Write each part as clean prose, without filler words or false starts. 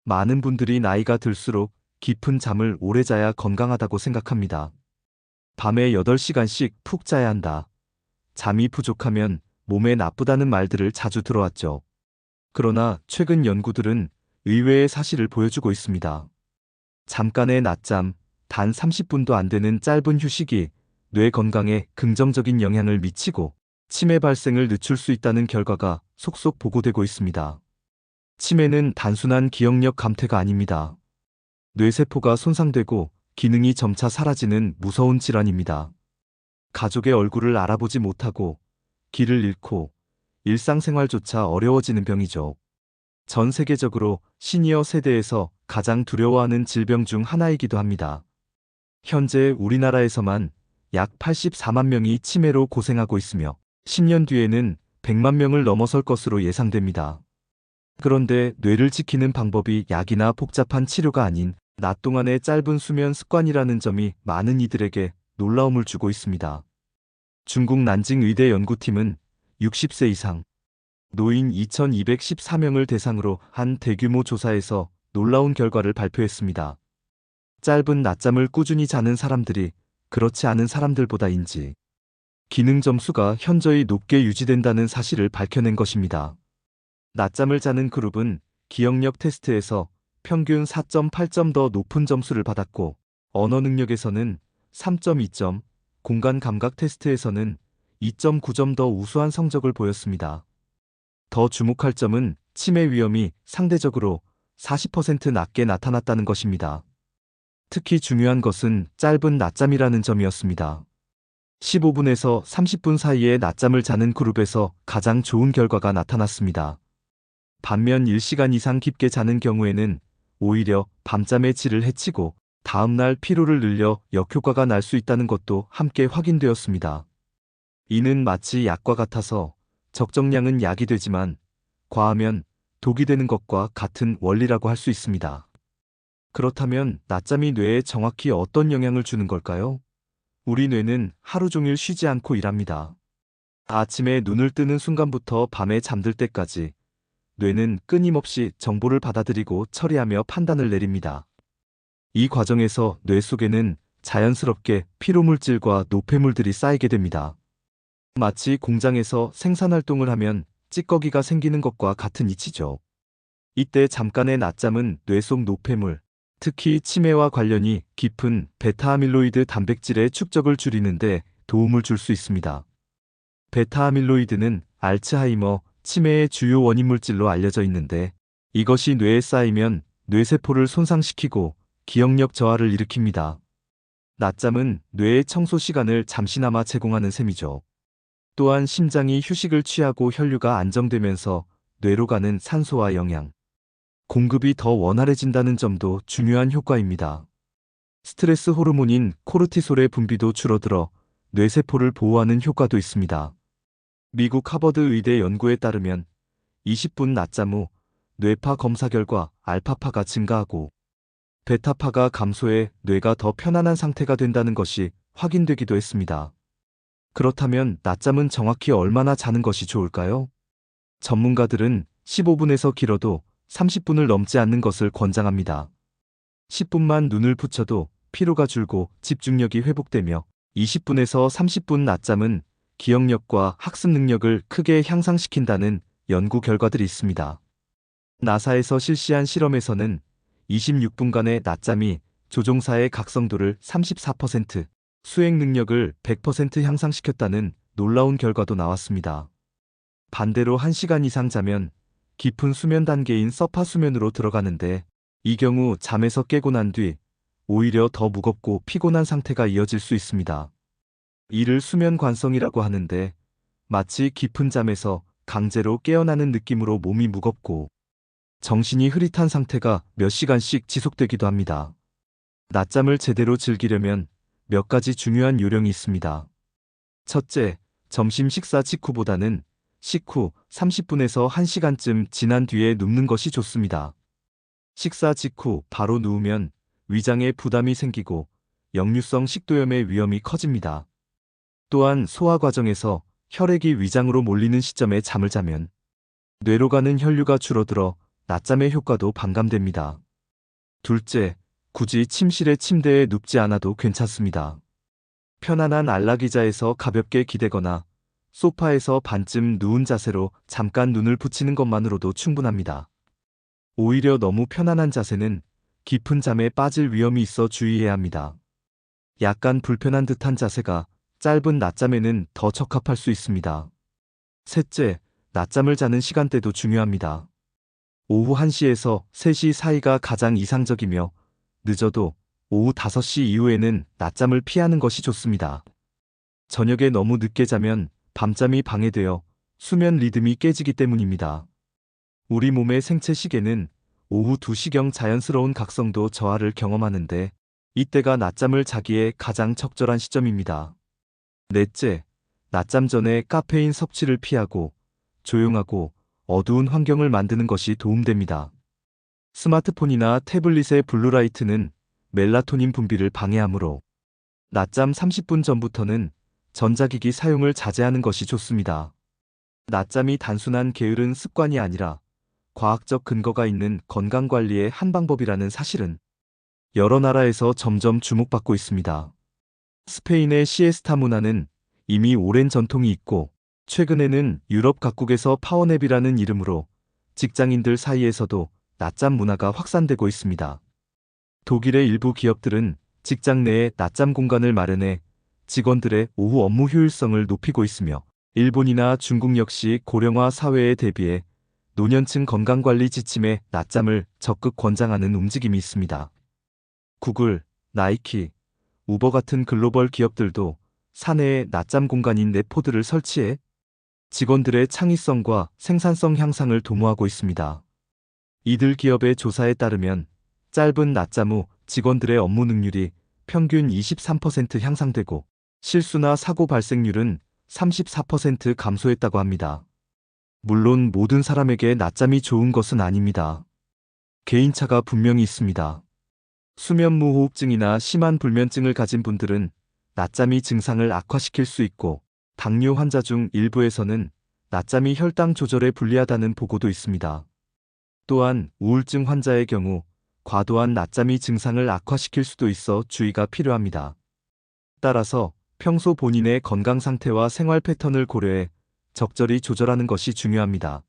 많은 분들이 나이가 들수록 깊은 잠을 오래 자야 건강하다고 생각합니다. 밤에 8시간씩 푹 자야 한다. 잠이 부족하면 몸에 나쁘다는 말들을 자주 들어왔죠. 그러나 최근 연구들은 의외의 사실을 보여주고 있습니다. 잠깐의 낮잠, 단 30분도 안 되는 짧은 휴식이 뇌 건강에 긍정적인 영향을 미치고 치매 발생을 늦출 수 있다는 결과가 속속 보고되고 있습니다. 치매는 단순한 기억력 감퇴가 아닙니다. 뇌세포가 손상되고 기능이 점차 사라지는 무서운 질환입니다. 가족의 얼굴을 알아보지 못하고 길을 잃고 일상생활조차 어려워지는 병이죠. 전 세계적으로 시니어 세대에서 가장 두려워하는 질병 중 하나이기도 합니다. 현재 우리나라에서만 약 84만 명이 치매로 고생하고 있으며 10년 뒤에는 100만 명을 넘어설 것으로 예상됩니다. 그런데 뇌를 지키는 방법이 약이나 복잡한 치료가 아닌 낮 동안의 짧은 수면 습관이라는 점이 많은 이들에게 놀라움을 주고 있습니다. 중국 난징 의대 연구팀은 60세 이상 노인 2214명을 대상으로 한 대규모 조사에서 놀라운 결과를 발표했습니다. 짧은 낮잠을 꾸준히 자는 사람들이 그렇지 않은 사람들보다인지 기능 점수가 현저히 높게 유지된다는 사실을 밝혀낸 것입니다. 낮잠을 자는 그룹은 기억력 테스트에서 평균 4.8점 더 높은 점수를 받았고 언어 능력에서는 3.2점, 공간 감각 테스트에서는 2.9점 더 우수한 성적을 보였습니다. 더 주목할 점은 치매 위험이 상대적으로 40% 낮게 나타났다는 것입니다. 특히 중요한 것은 짧은 낮잠이라는 점이었습니다. 15분에서 30분 사이에 낮잠을 자는 그룹에서 가장 좋은 결과가 나타났습니다. 반면 1시간 이상 깊게 자는 경우에는 오히려 밤잠의 질을 해치고 다음날 피로를 늘려 역효과가 날 수 있다는 것도 함께 확인되었습니다. 이는 마치 약과 같아서 적정량은 약이 되지만 과하면 독이 되는 것과 같은 원리라고 할 수 있습니다. 그렇다면 낮잠이 뇌에 정확히 어떤 영향을 주는 걸까요? 우리 뇌는 하루 종일 쉬지 않고 일합니다. 아침에 눈을 뜨는 순간부터 밤에 잠들 때까지 뇌는 끊임없이 정보를 받아들이고 처리하며 판단을 내립니다. 이 과정에서 뇌 속에는 자연스럽게 피로물질과 노폐물들이 쌓이게 됩니다. 마치 공장에서 생산활동을 하면 찌꺼기가 생기는 것과 같은 이치죠. 이때 잠깐의 낮잠은 뇌 속 노폐물, 특히 치매와 관련이 깊은 베타아밀로이드 단백질의 축적을 줄이는데 도움을 줄 수 있습니다. 베타아밀로이드는 알츠하이머, 치매의 주요 원인 물질로 알려져 있는데 이것이 뇌에 쌓이면 뇌세포를 손상시키고 기억력 저하를 일으킵니다. 낮잠은 뇌의 청소 시간을 잠시나마 제공하는 셈이죠. 또한 심장이 휴식을 취하고 혈류가 안정되면서 뇌로 가는 산소와 영양, 공급이 더 원활해진다는 점도 중요한 효과입니다. 스트레스 호르몬인 코르티솔의 분비도 줄어들어 뇌세포를 보호하는 효과도 있습니다. 미국 하버드 의대 연구에 따르면 20분 낮잠 후 뇌파 검사 결과 알파파가 증가하고 베타파가 감소해 뇌가 더 편안한 상태가 된다는 것이 확인되기도 했습니다. 그렇다면 낮잠은 정확히 얼마나 자는 것이 좋을까요? 전문가들은 15분에서 길어도 30분을 넘지 않는 것을 권장합니다. 10분만 눈을 붙여도 피로가 줄고 집중력이 회복되며 20분에서 30분 낮잠은 기억력과 학습 능력을 크게 향상시킨다는 연구 결과들이 있습니다. 나사에서 실시한 실험에서는 26분간의 낮잠이 조종사의 각성도를 34%, 수행 능력을 100% 향상시켰다는 놀라운 결과도 나왔습니다. 반대로 1시간 이상 자면 깊은 수면 단계인 서파 수면으로 들어가는데 이 경우 잠에서 깨고 난 뒤 오히려 더 무겁고 피곤한 상태가 이어질 수 있습니다. 이를 수면 관성이라고 하는데 마치 깊은 잠에서 강제로 깨어나는 느낌으로 몸이 무겁고 정신이 흐릿한 상태가 몇 시간씩 지속되기도 합니다. 낮잠을 제대로 즐기려면 몇 가지 중요한 요령이 있습니다. 첫째, 점심 식사 직후보다는 식후 30분에서 1시간쯤 지난 뒤에 눕는 것이 좋습니다. 식사 직후 바로 누우면 위장에 부담이 생기고 역류성 식도염의 위험이 커집니다. 또한 소화 과정에서 혈액이 위장으로 몰리는 시점에 잠을 자면 뇌로 가는 혈류가 줄어들어 낮잠의 효과도 반감됩니다. 둘째, 굳이 침실의 침대에 눕지 않아도 괜찮습니다. 편안한 안락의자에서 가볍게 기대거나 소파에서 반쯤 누운 자세로 잠깐 눈을 붙이는 것만으로도 충분합니다. 오히려 너무 편안한 자세는 깊은 잠에 빠질 위험이 있어 주의해야 합니다. 약간 불편한 듯한 자세가 짧은 낮잠에는 더 적합할 수 있습니다. 셋째, 낮잠을 자는 시간대도 중요합니다. 오후 1시에서 3시 사이가 가장 이상적이며 늦어도 오후 5시 이후에는 낮잠을 피하는 것이 좋습니다. 저녁에 너무 늦게 자면 밤잠이 방해되어 수면 리듬이 깨지기 때문입니다. 우리 몸의 생체 시계는 오후 2시경 자연스러운 각성도 저하를 경험하는데 이때가 낮잠을 자기에 가장 적절한 시점입니다. 넷째, 낮잠 전에 카페인 섭취를 피하고 조용하고 어두운 환경을 만드는 것이 도움됩니다. 스마트폰이나 태블릿의 블루라이트는 멜라토닌 분비를 방해하므로 낮잠 30분 전부터는 전자기기 사용을 자제하는 것이 좋습니다. 낮잠이 단순한 게으른 습관이 아니라 과학적 근거가 있는 건강관리의 한 방법이라는 사실은 여러 나라에서 점점 주목받고 있습니다. 스페인의 시에스타 문화는 이미 오랜 전통이 있고 최근에는 유럽 각국에서 파워냅이라는 이름으로 직장인들 사이에서도 낮잠 문화가 확산되고 있습니다. 독일의 일부 기업들은 직장 내에 낮잠 공간을 마련해 직원들의 오후 업무 효율성을 높이고 있으며 일본이나 중국 역시 고령화 사회에 대비해 노년층 건강관리 지침에 낮잠을 적극 권장하는 움직임이 있습니다. 구글, 나이키, 우버 같은 글로벌 기업들도 사내에 낮잠 공간인 랩포드를 설치해 직원들의 창의성과 생산성 향상을 도모하고 있습니다. 이들 기업의 조사에 따르면 짧은 낮잠 후 직원들의 업무 능률이 평균 23% 향상되고 실수나 사고 발생률은 34% 감소했다고 합니다. 물론 모든 사람에게 낮잠이 좋은 것은 아닙니다. 개인차가 분명히 있습니다. 수면무호흡증이나 심한 불면증을 가진 분들은 낮잠이 증상을 악화시킬 수 있고 당뇨 환자 중 일부에서는 낮잠이 혈당 조절에 불리하다는 보고도 있습니다. 또한 우울증 환자의 경우 과도한 낮잠이 증상을 악화시킬 수도 있어 주의가 필요합니다. 따라서 평소 본인의 건강 상태와 생활 패턴을 고려해 적절히 조절하는 것이 중요합니다.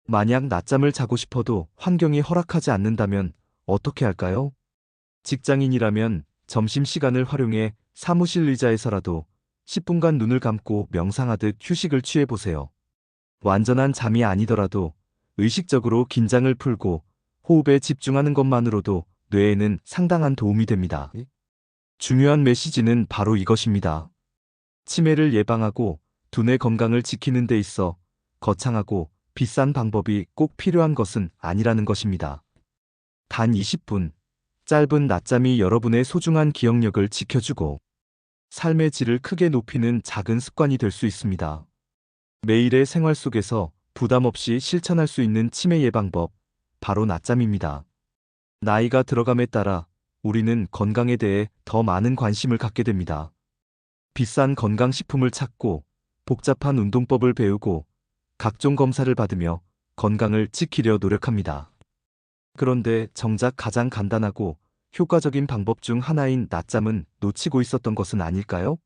만약 낮잠을 자고 싶어도 환경이 허락하지 않는다면 어떻게 할까요? 직장인이라면 점심시간을 활용해 사무실 의자에서라도 10분간 눈을 감고 명상하듯 휴식을 취해보세요. 완전한 잠이 아니더라도 의식적으로 긴장을 풀고 호흡에 집중하는 것만으로도 뇌에는 상당한 도움이 됩니다. 중요한 메시지는 바로 이것입니다. 치매를 예방하고 두뇌 건강을 지키는 데 있어 거창하고 비싼 방법이 꼭 필요한 것은 아니라는 것입니다. 단 20분, 짧은 낮잠이 여러분의 소중한 기억력을 지켜주고 삶의 질을 크게 높이는 작은 습관이 될 수 있습니다. 매일의 생활 속에서 부담 없이 실천할 수 있는 치매 예방법, 바로 낮잠입니다. 나이가 들어감에 따라 우리는 건강에 대해 더 많은 관심을 갖게 됩니다. 비싼 건강식품을 찾고 복잡한 운동법을 배우고 각종 검사를 받으며 건강을 지키려 노력합니다. 그런데 정작 가장 간단하고 효과적인 방법 중 하나인 낮잠은 놓치고 있었던 것은 아닐까요?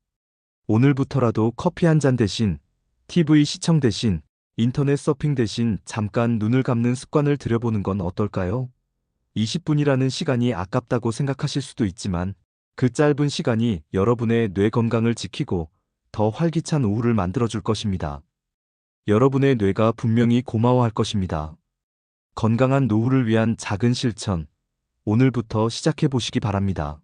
오늘부터라도 커피 한 잔 대신, TV 시청 대신, 인터넷 서핑 대신 잠깐 눈을 감는 습관을 들여보는 건 어떨까요? 20분이라는 시간이 아깝다고 생각하실 수도 있지만 그 짧은 시간이 여러분의 뇌 건강을 지키고 더 활기찬 오후를 만들어줄 것입니다. 여러분의 뇌가 분명히 고마워할 것입니다. 건강한 노후를 위한 작은 실천, 오늘부터 시작해 보시기 바랍니다.